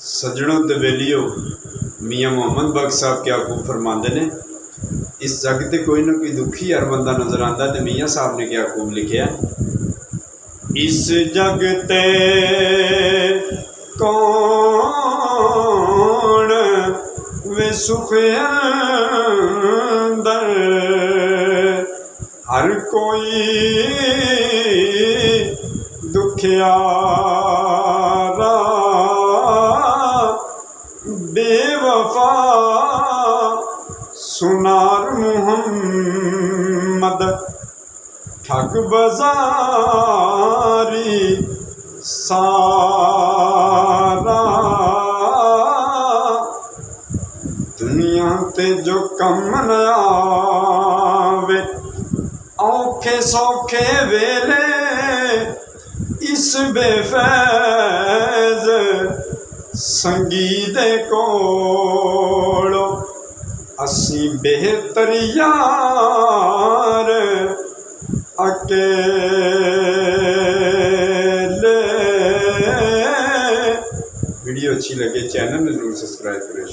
सजनों ते बेलियो मियाँ मुहम्मद बख्श साहब क्या खूब फरमाते ने, इस जग ते कोई ना कोई दुखी हर बंदा नजर आता। तो मियाँ साहब ने क्या खूब लिखिया, इस जग ते कौन वे सुख अंदर, हर कोई दुखियारा बेवफा सुनार मुहम्मद ठग बाजारी सारा। दुनिया ते जो कम न आवे औखे सौखे वेले, इस बेफैज संगी दे कोलो असी बेहतर यार अकेले। वीडियो अच्छी लगे चैनल में जरूर सब्सक्राइब करें।